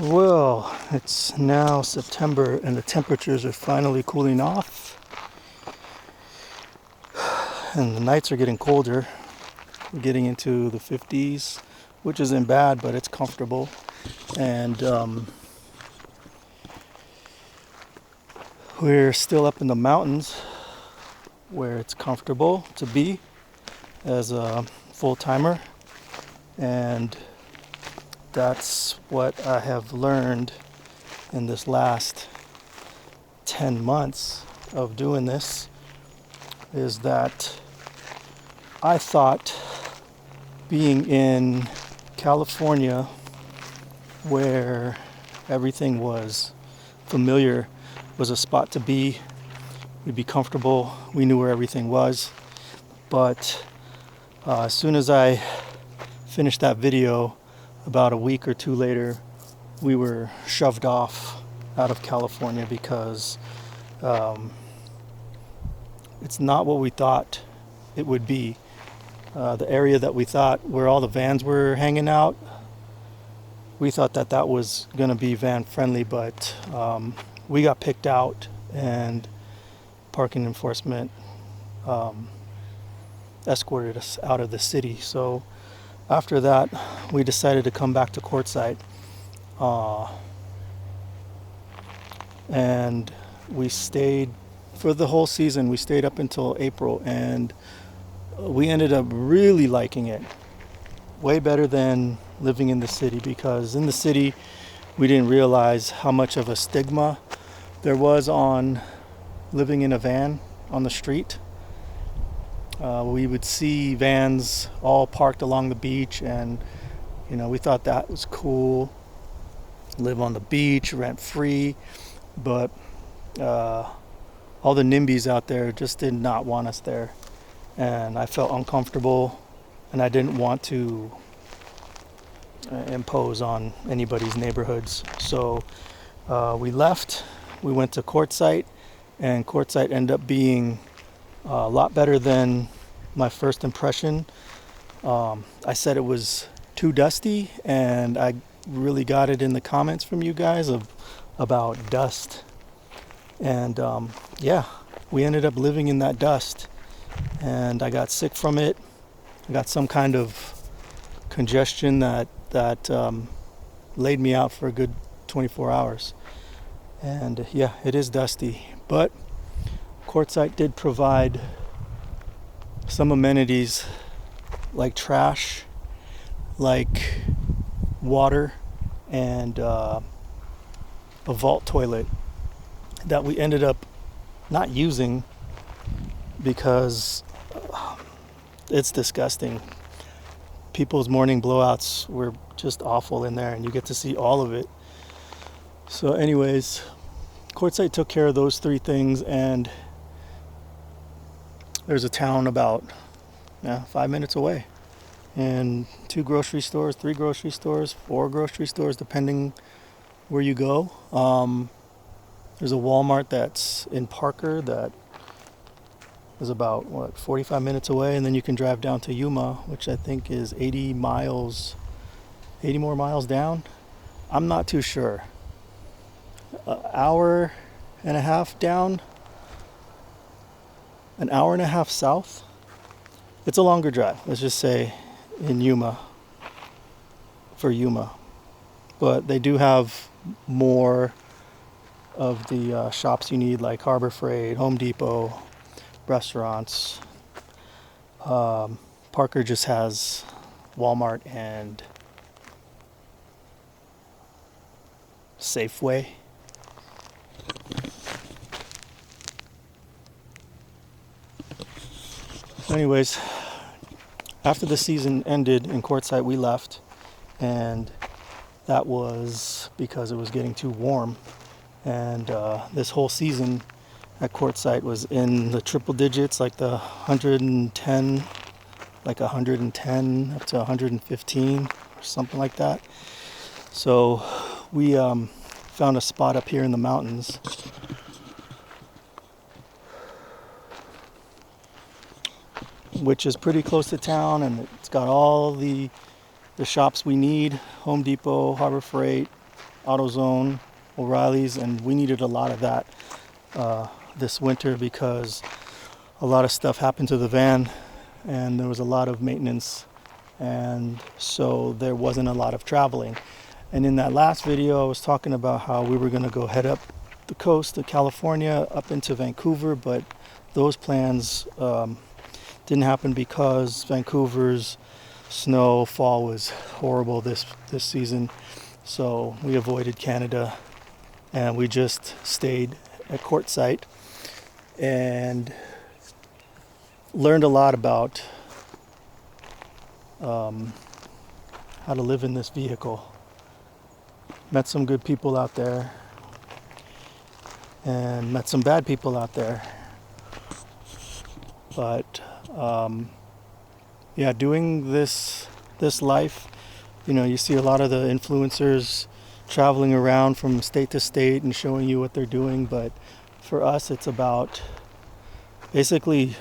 Well, it's now September and the temperatures are finally cooling off. And the nights are getting colder. We're getting into the 50s, which isn't bad, but it's comfortable. And we're still up in the mountains where it's comfortable to be as a full-timer. And that's what I have learned in this last 10 months of doing this, is that I thought being in California where everything was familiar was a spot to be. We'd be comfortable. We knew where everything was. But as soon as I finished that video, about a week or two later, we were shoved off out of California because it's not what we thought it would be. The area that we thought where all the vans were hanging out, we thought that that was going to be van friendly, but we got picked out and parking enforcement escorted us out of the city. So after that, we decided to come back to Quartzsite, and we stayed for the whole season. We stayed up until April, and we ended up really liking it. Way better than living in the city, because in the city, we didn't realize how much of a stigma there was on living in a van on the street. We would see vans all parked along the beach, and we thought that was cool. Live on the beach, rent free, but all the NIMBYs out there just did not want us there, and I felt uncomfortable, and I didn't want to impose on anybody's neighborhoods. So we left. We went to Quartzsite, and Quartzsite ended up being a lot better than my first impression. I said it was too dusty, and I really got it in the comments from you guys about dust. And yeah, we ended up living in that dust, and I got sick from it. I got some kind of congestion that laid me out for a good 24 hours. And yeah, it is dusty, but Quartzsite did provide some amenities like trash, like water, and a vault toilet that we ended up not using because it's disgusting. People's morning blowouts were just awful in there, and you get to see all of it. So anyways, Quartzsite took care of those three things, and there's a town about 5 minutes away, and 2 grocery stores, 3 grocery stores, 4 grocery stores, depending where you go. There's a Walmart that's in Parker that is about 45 minutes away, and then you can drive down to Yuma, which I think is 80 more miles down. I'm not too sure. An hour and a half down, an hour and a half south. It's a longer drive, let's just say, in Yuma, for Yuma. But they do have more of the shops you need, like Harbor Freight, Home Depot, restaurants. Parker just has Walmart and Safeway. Anyways, after the season ended in Quartzsite, we left, and that was because it was getting too warm. And this whole season at Quartzsite was in the triple digits, like the 110, up to 115 or something like that. So we found a spot up here in the mountains which is pretty close to town, and it's got all the the shops we need: Home Depot, Harbor Freight, AutoZone, O'Reilly's, and we needed a lot of that this winter because a lot of stuff happened to the van and there was a lot of maintenance, and so there wasn't a lot of traveling. And in that last video I was talking about how we were going to go head up the coast of California up into Vancouver, but those plans didn't happen because Vancouver's snowfall was horrible this season. So we avoided Canada and we just stayed at Quartzsite and learned a lot about how to live in this vehicle. Met some good people out there and met some bad people out there. But yeah, doing this life, you know, you see a lot of the influencers traveling around from state to state and showing you what they're doing, but for us it's about basically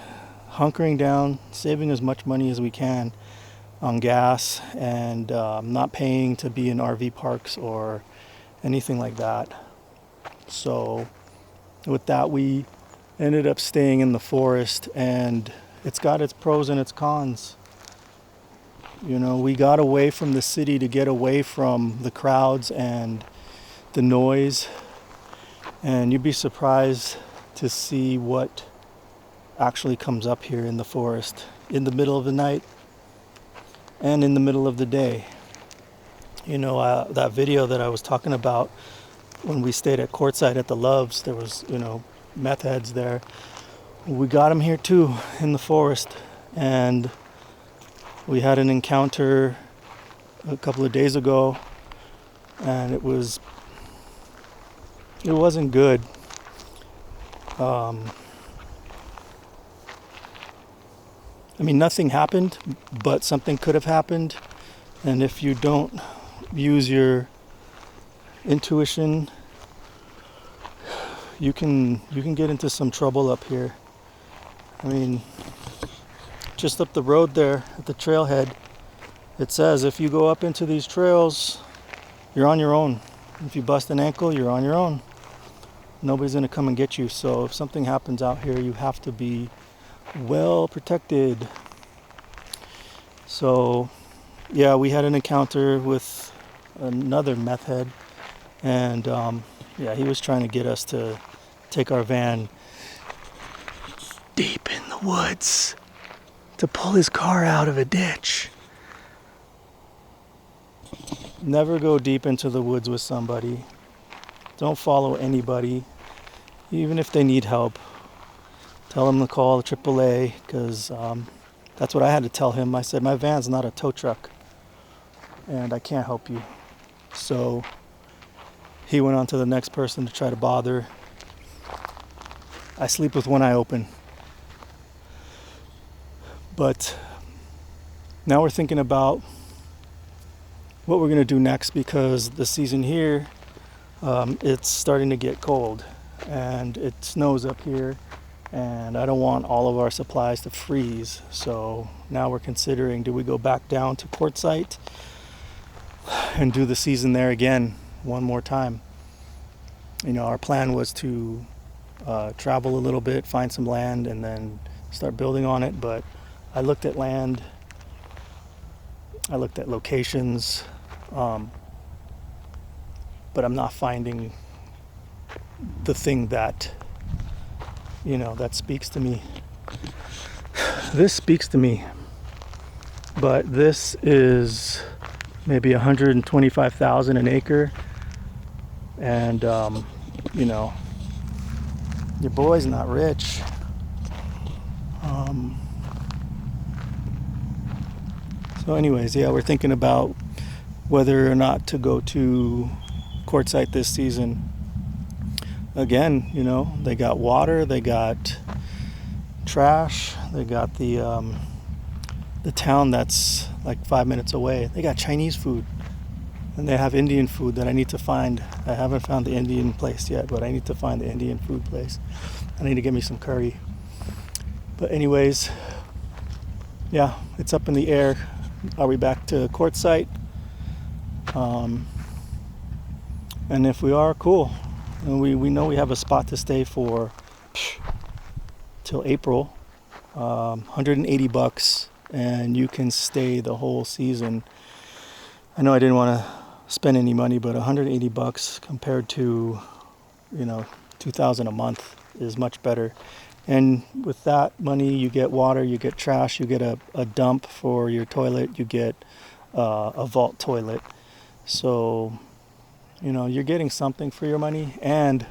hunkering down, saving as much money as we can on gas, and not paying to be in RV parks or anything like that. So with that, we ended up staying in the forest, and it's got its pros and its cons. You know, we got away from the city to get away from the crowds and the noise, and you'd be surprised to see what actually comes up here in the forest in the middle of the night and in the middle of the day. You know, that video that I was talking about when we stayed at Quartzsite at the Loves, there was, you know, meth heads there. We got them here too in the forest, and we had an encounter a couple of days ago, and it wasn't good. I mean, nothing happened, but something could have happened, and if you don't use your intuition, you can get into some trouble up here. I mean, just up the road there at the trailhead, it says if you go up into these trails, you're on your own. If you bust an ankle, you're on your own. Nobody's gonna come and get you. So if something happens out here, you have to be well protected. So yeah, we had an encounter with another meth head, and yeah, he was trying to get us to take our van deep in the woods to pull his car out of a ditch. Never go deep into the woods with somebody. Don't follow anybody, even if they need help. Tell them to call the AAA, because that's what I had to tell him. I said, my van's not a tow truck and I can't help you. So he went on to the next person to try to bother. I sleep with one eye open. But now we're thinking about what we're going to do next, because the season here, it's starting to get cold and it snows up here, and I don't want all of our supplies to freeze. So now we're considering, do we go back down to Quartzsite and do the season there again one more time? You know, our plan was to travel a little bit, find some land, and then start building on it. But I looked at land, I looked at locations, but I'm not finding the thing that, you know, that speaks to me. This speaks to me, but this is maybe 125,000 an acre, and you know, your boy's not rich. So anyways, yeah, we're thinking about whether or not to go to Quartzsite this season. Again, you know, they got water, they got trash, they got the town that's like 5 minutes away. They got Chinese food, and they have Indian food that I need to find. I haven't found the Indian place yet, but I need to find the Indian food place. I need to get me some curry. But anyways, yeah, it's up in the air. are we back to Quartzsite? And if we are, cool. And we know we have a spot to stay for till April. 180 bucks, and you can stay the whole season. I know I didn't want to spend any money, but 180 bucks compared to, you know, 2,000 a month is much better. And with that money, you get water, you get trash, you get a dump for your toilet, you get a vault toilet. So, you know, you're getting something for your money, and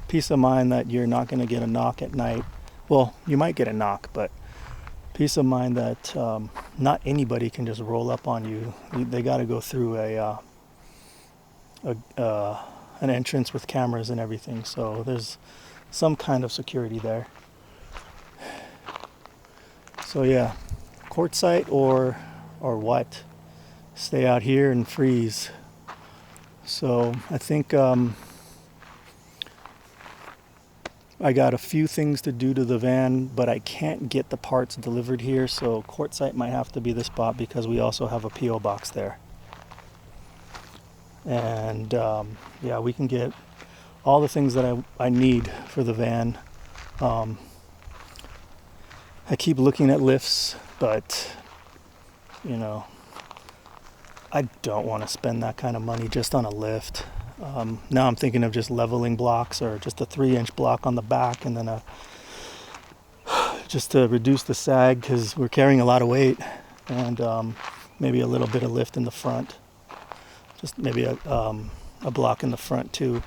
peace of mind that you're not going to get a knock at night. Well, you might get a knock, but peace of mind that not anybody can just roll up on you. They got to go through an entrance with cameras and everything. So there's some kind of security there. So yeah, Quartzsite or what? Stay out here and freeze. So I think I got a few things to do to the van, but I can't get the parts delivered here, so Quartzsite might have to be the spot because we also have a P.O. box there. And yeah, we can get all the things that I need for the van. I keep looking at lifts, but you know, I don't want to spend that kind of money just on a lift. Now I'm thinking of just leveling blocks, or just a 3-inch block on the back, and then just to reduce the sag, because we're carrying a lot of weight, and maybe a little bit of lift in the front, just maybe a block in the front too.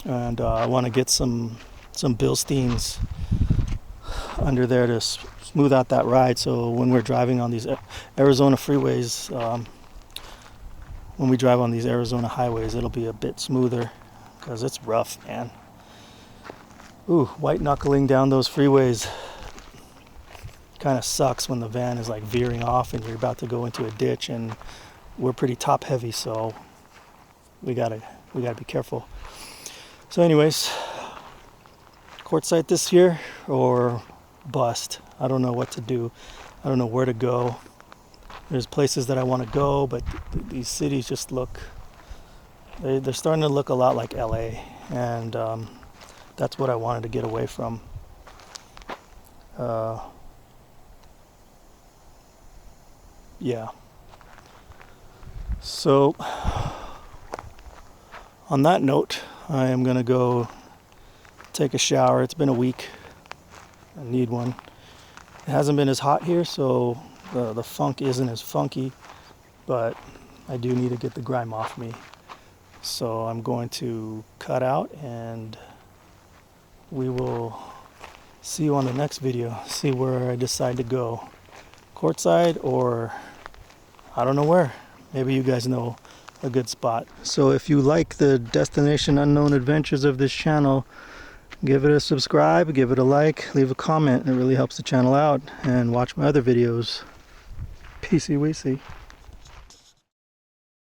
And I want to get some Bilsteins under there to smooth out that ride, so when we're driving on these Arizona freeways, when we drive on these Arizona highways, it'll be a bit smoother, because it's rough, man. Ooh, white knuckling down those freeways kind of sucks when the van is like veering off and you're about to go into a ditch, and we're pretty top heavy, so we gotta be careful. So anyways, Quartzsite this year or bust. I don't know what to do. I don't know where to go. There's places that I want to go, but these cities just look, they're starting to look a lot like LA, and that's what I wanted to get away from. Yeah. So on that note, I am gonna go take a shower. It's been a week. I need one. It hasn't been as hot here, so the funk isn't as funky, but I do need to get the grime off me. So I'm going to cut out, and we will see you on the next video. See where I decide to go. Quartzsite or I don't know where. Maybe you guys know a good spot. So if you like the Destination Unknown adventures of this channel, give it a subscribe, give it a like, leave a comment. It really helps the channel out. And watch my other videos. Peacey weesey.